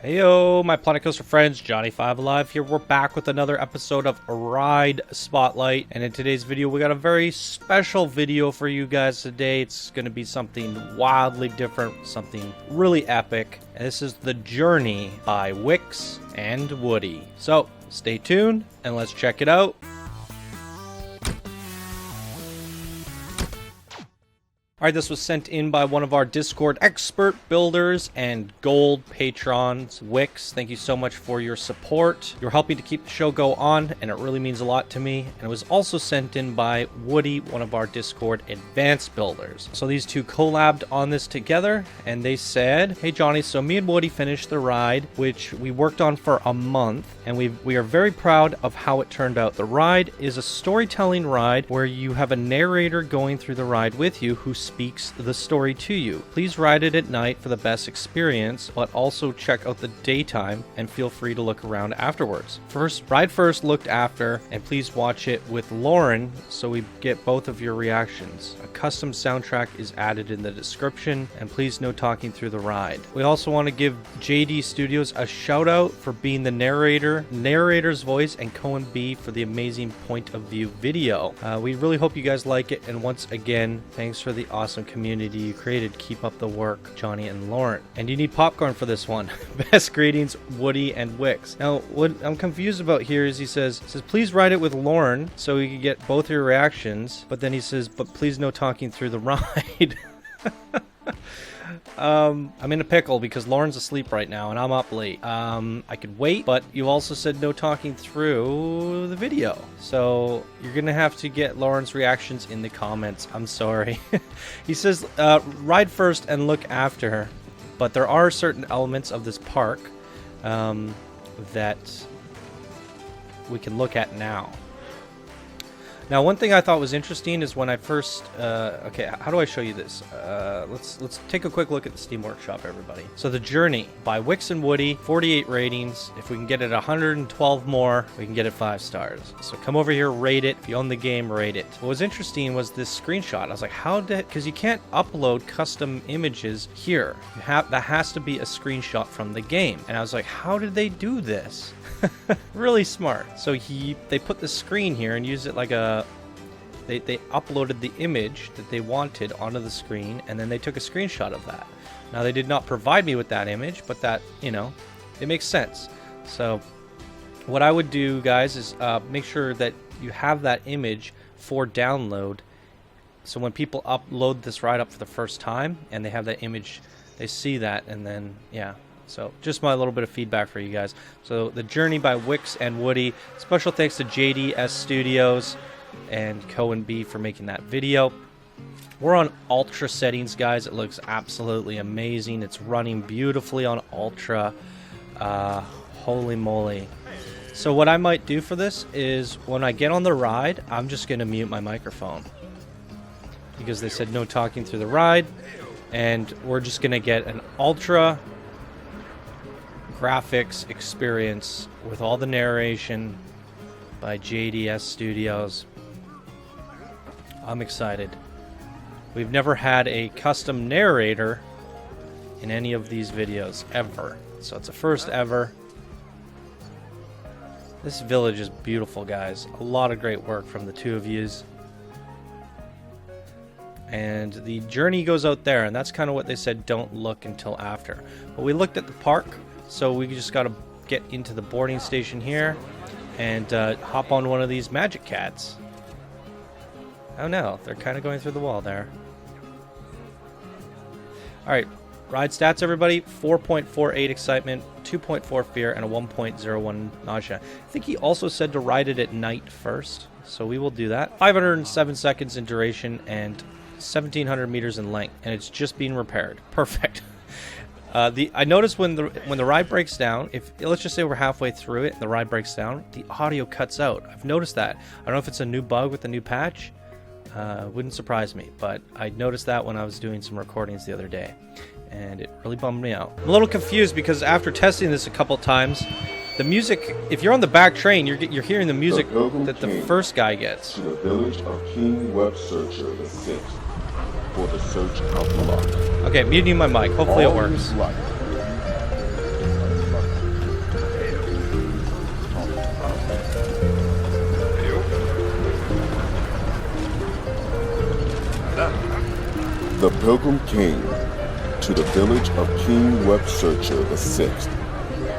Heyo, my Planet Coaster friends, Johnny5 Alive here. We're back with another episode of Ride Spotlight, and in today's video we got a very special video for you guys today. It's going to be something wildly different, something really epic, and this is The Journey by Wikz and Woody. So, stay tuned, and let's check it out. Alright, this was sent in by one of our Discord expert builders and gold patrons, Wikz. Thank you so much for your support. You're helping to keep the show go on, and it really means a lot to me. And it was also sent in by Woody, one of our Discord advanced builders. So these two collabed on this together, and they said, "Hey Johnny, so me and Woody finished the ride, which we worked on for a month, and we are very proud of how it turned out. The ride is a storytelling ride where you have a narrator going through the ride with you who speaks the story to you. Please ride it at night for the best experience, but also check out the daytime and feel free to look around afterwards. Ride first, looked after, and please watch it with Lauren so we get both of your reactions. A custom soundtrack is added in the description, and please no talking through the ride." We also want to give JD Studios a shout out for being the narrator's voice, and Cohen B for the amazing point of view video. We really hope you guys like it, and once again, thanks for the awesome community you created. Keep up the work, Johnny and Lauren. And you need popcorn for this one. Best greetings, Woody and Wikz. Now, what I'm confused about here is he says, please write it with Lauren so we can get both your reactions. But then he says, but please no talking through the ride. I'm in a pickle because Lauren's asleep right now and I'm up late. I could wait, but you also said no talking through the video. So you're gonna have to get Lauren's reactions in the comments. I'm sorry. He says, ride first and look after. But there are certain elements of this park that we can look at now. Now, one thing I thought was interesting is when I first, okay, how do I show you this? Let's take a quick look at the Steam Workshop, everybody. So, The Journey by Wikz and Woody, 48 ratings. If we can get it 112 more, we can get it 5 stars. So come over here, rate it. If you own the game, rate it. What was interesting was this screenshot. I was like, how did, because you can't upload custom images here. That has to be a screenshot from the game. And I was like, how did they do this? Really smart. So they put the screen here and used it like a... They uploaded the image that they wanted onto the screen, and then they took a screenshot of that. Now, they did not provide me with that image, but that, you know, it makes sense. So what I would do, guys, is make sure that you have that image for download. So when people upload this ride up for the first time and they have that image, they see that, and then, yeah. So just my little bit of feedback for you guys. So The Journey by Wikz and Woody. Special thanks to JD Studios and Cohen B for making that video. We're on ultra settings, guys. It looks absolutely amazing. It's running beautifully on ultra. Holy moly. So what I might do for this is when I get on the ride, I'm just going to mute my microphone, because they said no talking through the ride, and we're just going to get an ultra graphics experience with all the narration by JDS Studios. I'm excited. We've never had a custom narrator in any of these videos ever, so it's a first ever. This village is beautiful, guys. A lot of great work from the two of yous. And the journey goes out there, and that's kind of what they said, don't look until after. But we looked at the park, so we just got to get into the boarding station here and hop on one of these magic cats. Oh no, they're kind of going through the wall there. Alright, ride stats, everybody. 4.48 excitement, 2.4 fear, and a 1.01 nausea. I think he also said to ride it at night first, so we will do that. 507 seconds in duration and 1,700 meters in length, and it's just being repaired. Perfect. I noticed when the ride breaks down, let's just say we're halfway through it and the ride breaks down, the audio cuts out. I've noticed that. I don't know if it's a new bug with the new patch. Wouldn't surprise me, but I noticed that when I was doing some recordings the other day, and it really bummed me out. I'm a little confused because after testing this a couple times, the music, if you're on the back train, you're hearing the music that the first guy gets. To the village of King Web Searcher the Sixth for the search of the lock. Okay, muting my mic. Hopefully it works. The pilgrim came to the village of King Web Searcher VI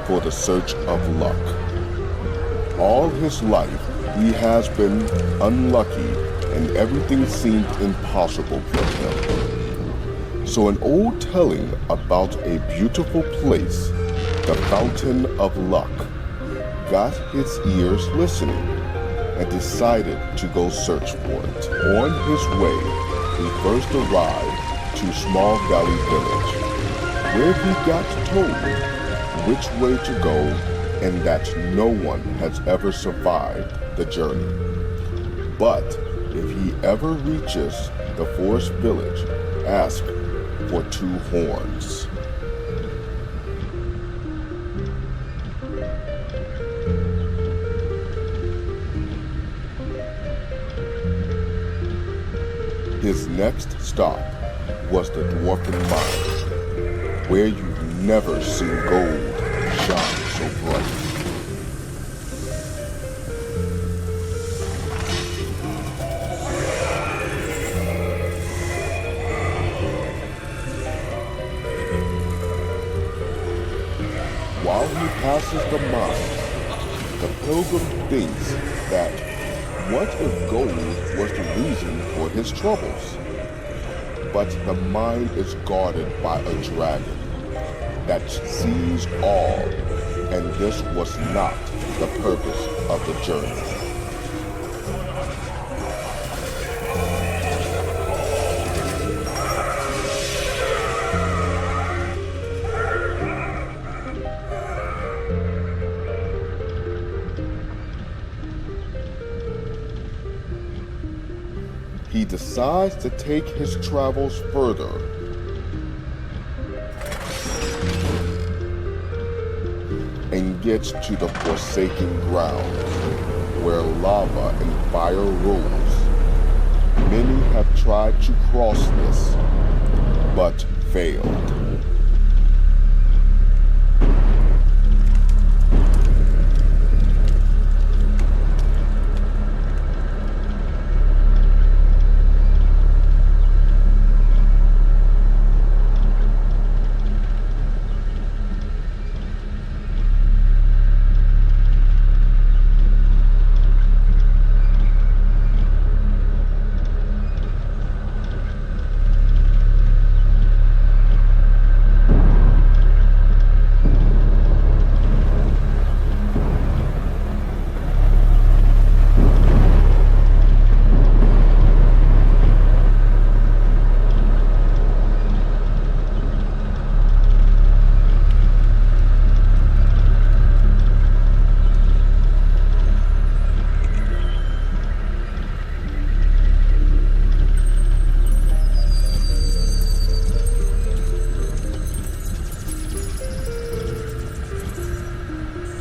for the search of luck. All his life he has been unlucky and everything seemed impossible for him. So an old telling about a beautiful place, the Fountain of Luck, got his ears listening and decided to go search for it. On his way, he first arrived to Small Valley Village, where he got told which way to go and that no one has ever survived the journey. But if he ever reaches the forest village, ask for 2 horns. His next stop was the Dwarfen Mine, where you've never seen gold shine so bright. While he passes the mine, the pilgrim thinks that what if gold was the reason for his troubles? But the mine is guarded by a dragon that sees all, and this was not the purpose of the journey. He decides to take his travels further. And gets to the Forsaken Grounds, where lava and fire rules. Many have tried to cross this, but failed.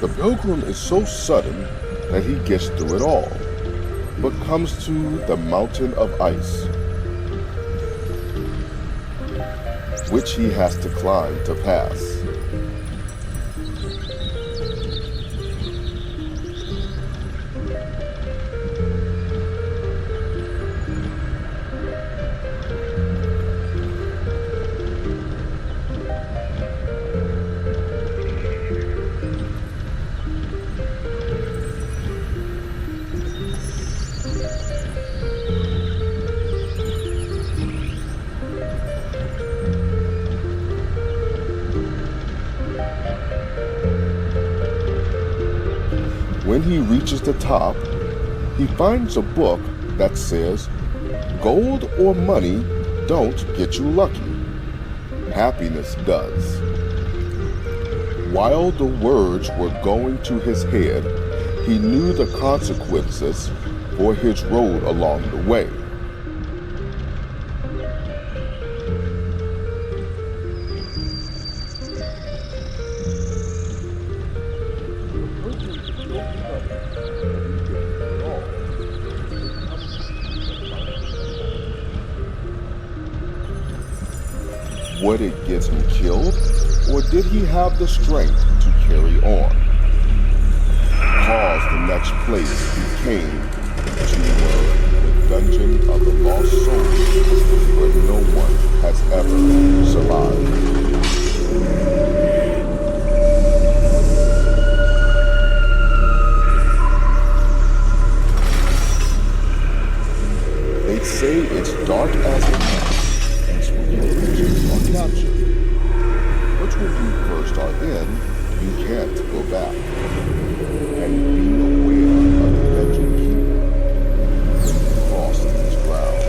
The pilgrim is so sudden that he gets through it all, but comes to the mountain of ice, which he has to climb to pass. When he reaches the top, he finds a book that says, "Gold or money don't get you lucky. Happiness does." While the words were going to his head, he knew the consequences for his road along the way. Would it get him killed, or did he have the strength to carry on? Cause the next place he came to the dungeon of the lost soul, where no one You can't go back. And be aware of the legend keeper when you cross these grounds.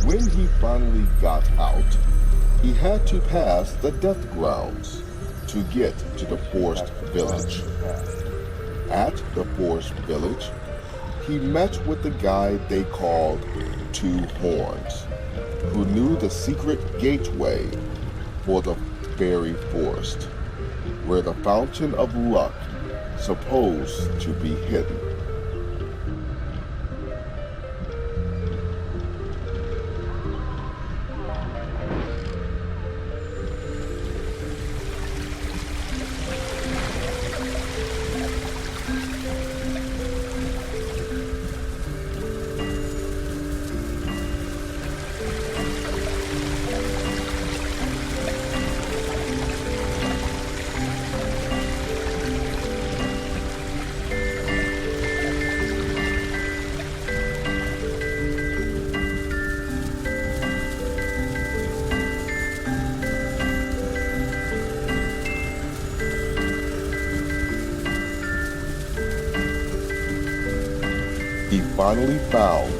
When he finally got out, he had to pass the death grounds to get to the forest village. At the forest village, he met with the guy they called Two Horns, who knew the secret gateway for the fairy forest, where the fountain of luck supposed to be hidden. He finally found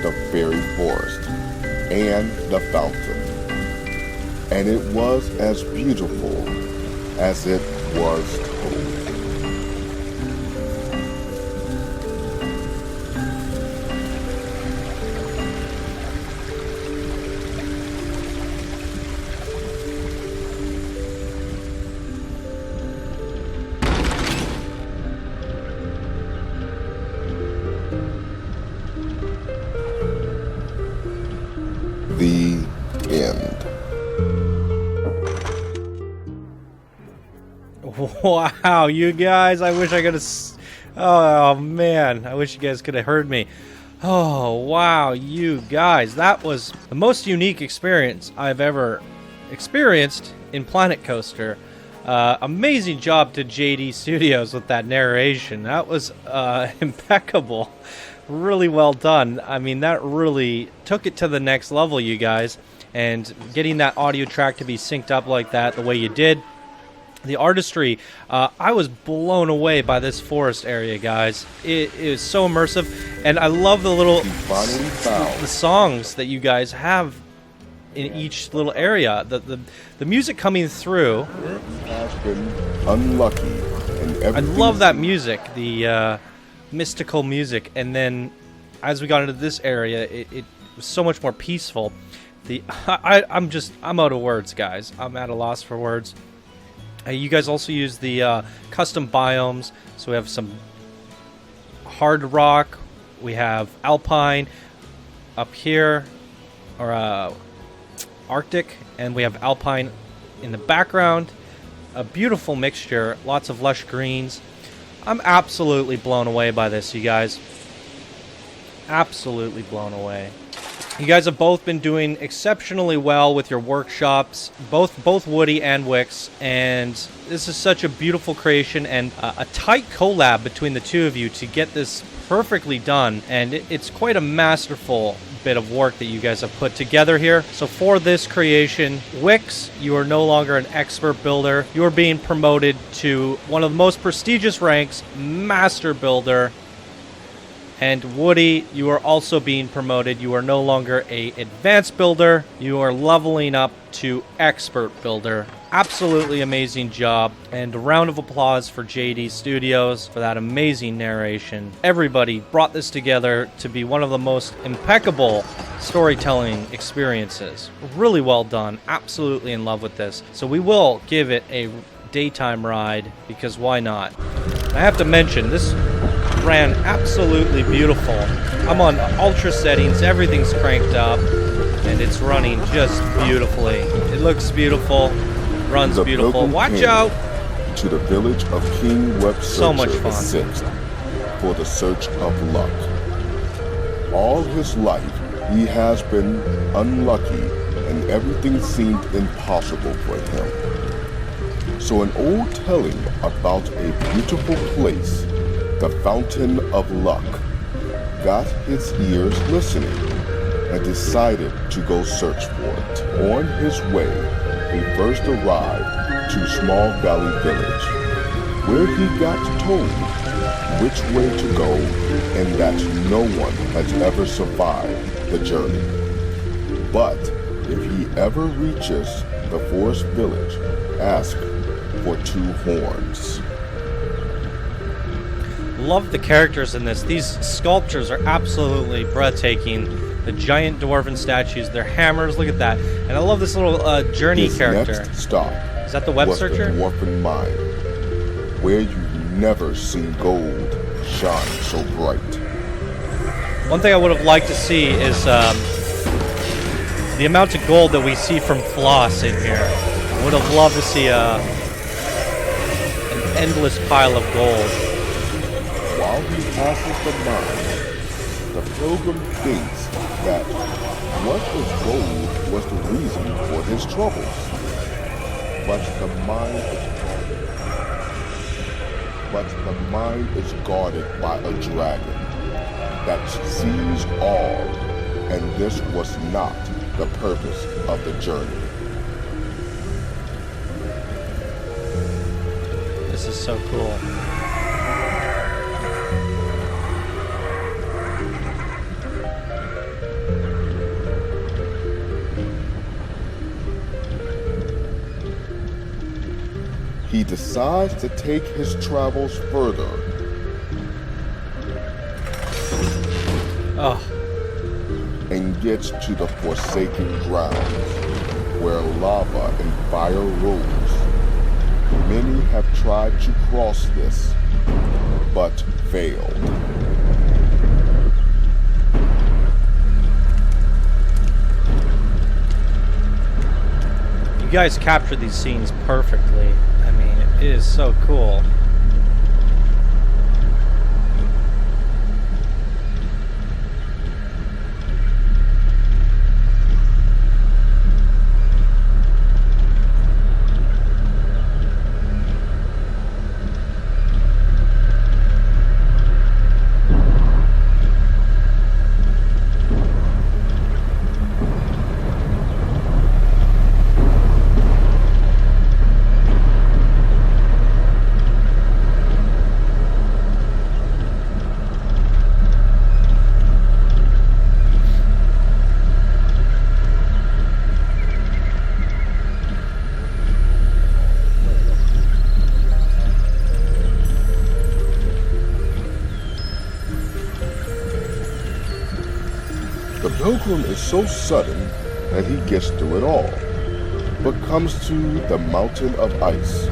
the fairy forest and the fountain, and it was as beautiful as it was told. The end. Wow, you guys, I wish I could have... Oh, man, I wish you guys could have heard me. Oh, wow, you guys, that was the most unique experience I've ever experienced in Planet Coaster. Amazing job to JD Studios with that narration. That was impeccable. Really well done. I mean, that really took it to the next level, you guys. And getting that audio track to be synced up like that, the way you did. The artistry, I was blown away by this forest area, guys. It is so immersive. And I love the little... the songs that you guys have in each little area. The music coming through. Has been unlucky in I love that music. The... mystical music, and then as we got into this area, it was so much more peaceful. I'm out of words, guys. I'm at a loss for words. You guys also use the custom biomes, so we have some hard rock, we have alpine up here, or Arctic, and we have alpine in the background. A beautiful mixture, lots of lush greens. I'm absolutely blown away by this, you guys. Absolutely blown away. You guys have both been doing exceptionally well with your workshops, both Woody and Wikz, and this is such a beautiful creation and a tight collab between the two of you to get this perfectly done, and it's quite a masterful bit of work that you guys have put together here. So for this creation, Wikz, you are no longer an expert builder. You are being promoted to one of the most prestigious ranks, Master Builder. And Woody, you are also being promoted. You are no longer a advanced builder. You are leveling up to expert builder. absolutely amazing job. And a round of applause for JD Studios for that amazing narration. Everybody brought this together to be one of the most impeccable storytelling experiences. Really well done. Absolutely in love with this. So we will give it a daytime ride, because why not? I have to mention, this ran absolutely beautiful. I'm on ultra settings, everything's cranked up, and it's running just beautifully. It looks beautiful, runs The beautiful. Pilgrim Watch came out! to the village of King Web So much Searcher the fun. Sixth for the search of luck. All his life, he has been unlucky, and everything seemed impossible for him. So an old telling about a beautiful place, the Fountain of Luck, got his ears listening and decided to go search for it. On his way, he first arrived to Small Valley Village, where he got told which way to go and that no one has ever survived the journey. But if he ever reaches the forest village, ask for 2 horns. Love the characters in this. These sculptures are absolutely breathtaking. The giant dwarven statues, their hammers, look at that. And I love this little journey His character. next stop Is that the web was searcher? the dwarven mine, where you've never seen gold shine so bright. One thing I would have liked to see is the amount of gold that we see from Floss in here. I would have loved to see an endless pile of gold. While he passes the mine, the pilgrim thinks that what was gold was the reason for his troubles. But the mine is guarded by a dragon that sees all, and this was not the purpose of the journey. This is so cool. He decides to take his travels further. Oh, And gets to the forsaken grounds, where lava and fire rose. Many have tried to cross this, but failed. you guys captured these scenes perfectly. I mean, it is so cool. The pilgrim is so sudden that he gets through it all, but comes to the mountain of ice,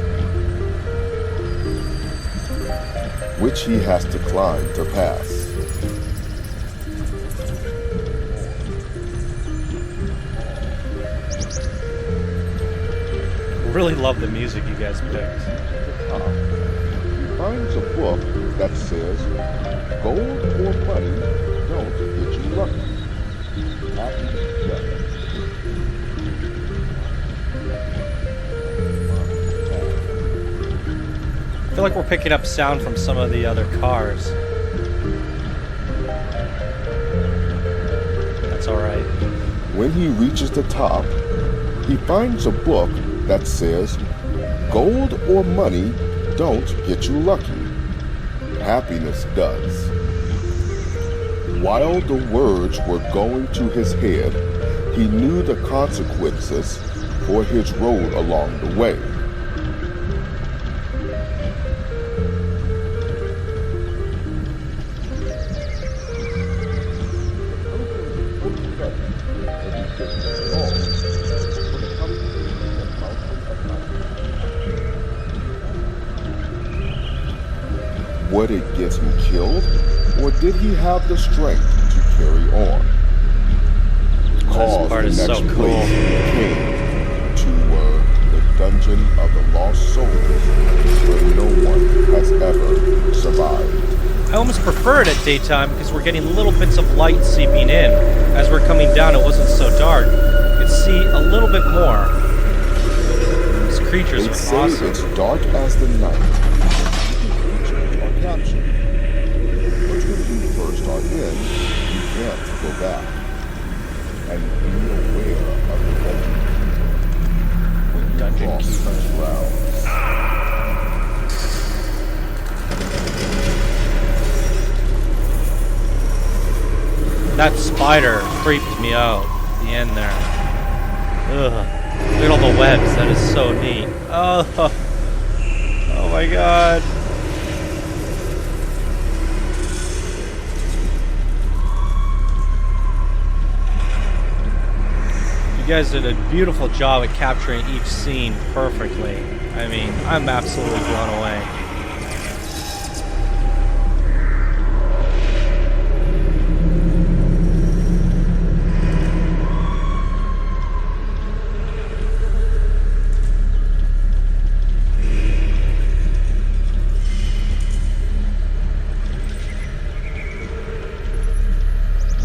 which he has to climb to pass. Really love the music you guys picked. He finds a book that says, "Gold or money don't get you lucky." Happy death. I feel like we're picking up sound from some of the other cars. That's alright. When he reaches the top, he finds a book that says, "Gold or money don't get you lucky. Happiness does." While the words were going to his head, he knew the consequences for his road along the way. Would it get him killed, or did he have the strength to carry on? This part is so cool. Place he came to the dungeon of the lost souls, where no one has ever survived. I almost prefer it at daytime because we're getting little bits of light seeping in. As we're coming down, it wasn't so dark. You could see a little bit more. These creatures are awesome. It's dark as the night. Captured. But when you first are in, you can't go back and be aware of the legend. When you Dungeon cross such grounds. That spider creeped me out at the end there. Ugh. Look at all the webs. That is so neat. Oh, oh my god. You guys did a beautiful job at capturing each scene perfectly. I mean, I'm absolutely blown away.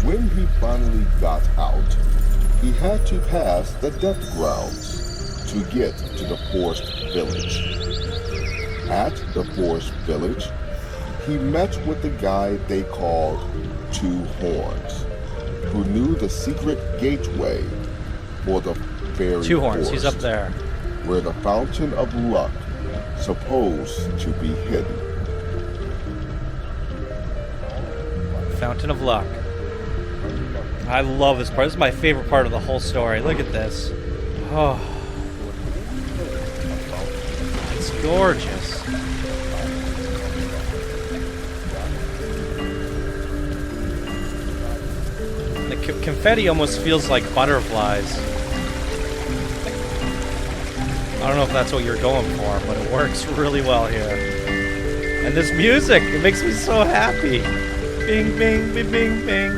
When he finally got out, he had to pass the death grounds to get to the forest village. At the forest village, he met with the guy they called Two Horns, who knew the secret gateway for the fairy Two Horns, forest, he's up there. where the Fountain of Luck supposed to be hidden. Fountain of Luck. I love this part. This is my favorite part of the whole story. Look at this. Oh. It's gorgeous. The confetti almost feels like butterflies. I don't know if that's what you're going for, but it works really well here. And this music, it makes me so happy. Bing, bing, bing, bing, bing.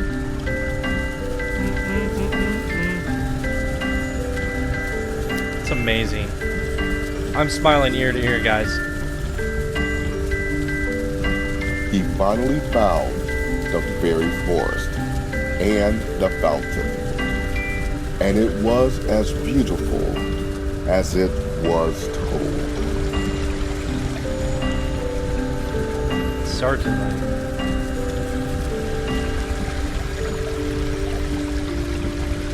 It's amazing. I'm smiling ear to ear, guys. He finally found the fairy forest and the fountain, and it was as beautiful as it was told. Certainly.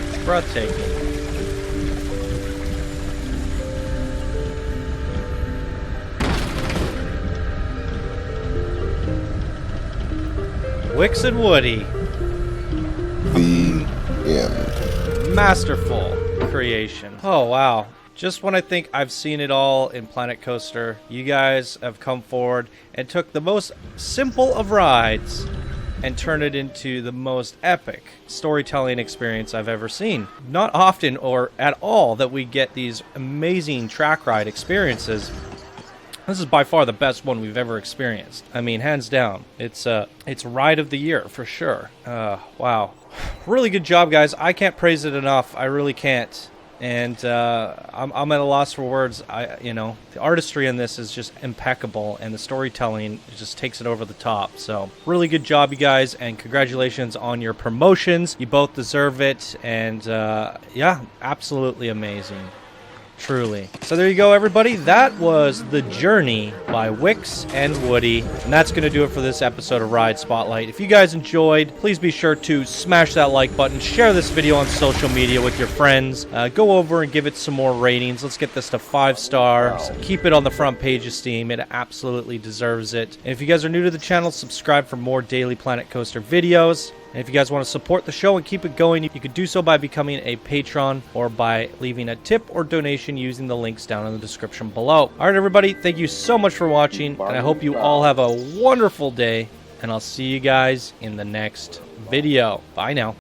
It's breathtaking. Wikz and Woody. The end. Masterful creation. Oh, wow. Just when I think I've seen it all in Planet Coaster, you guys have come forward and took the most simple of rides and turned it into the most epic storytelling experience I've ever seen. Not often or at all that we get these amazing track ride experiences. This is by far the best one we've ever experienced. I mean, hands down. It's ride of the year for sure. Wow. Really good job, guys. I can't praise it enough. I really can't. And I'm at a loss for words. The artistry in this is just impeccable, and the storytelling just takes it over the top. So, really good job, you guys, and congratulations on your promotions. You both deserve it, and yeah, absolutely amazing. Truly. So there you go, everybody. That was The Journey by Wikz and Woody. And that's going to do it for this episode of Ride Spotlight. If you guys enjoyed, please be sure to smash that like button. Share this video on social media with your friends. Go over and give it some more ratings. Let's get this to 5 stars. Keep it on the front page of Steam. It absolutely deserves it. And if you guys are new to the channel, subscribe for more daily Planet Coaster videos. And if you guys want to support the show and keep it going, you could do so by becoming a patron or by leaving a tip or donation using the links down in the description below. All right, everybody, thank you so much for watching, and I hope you all have a wonderful day, and I'll see you guys in the next video. Bye now.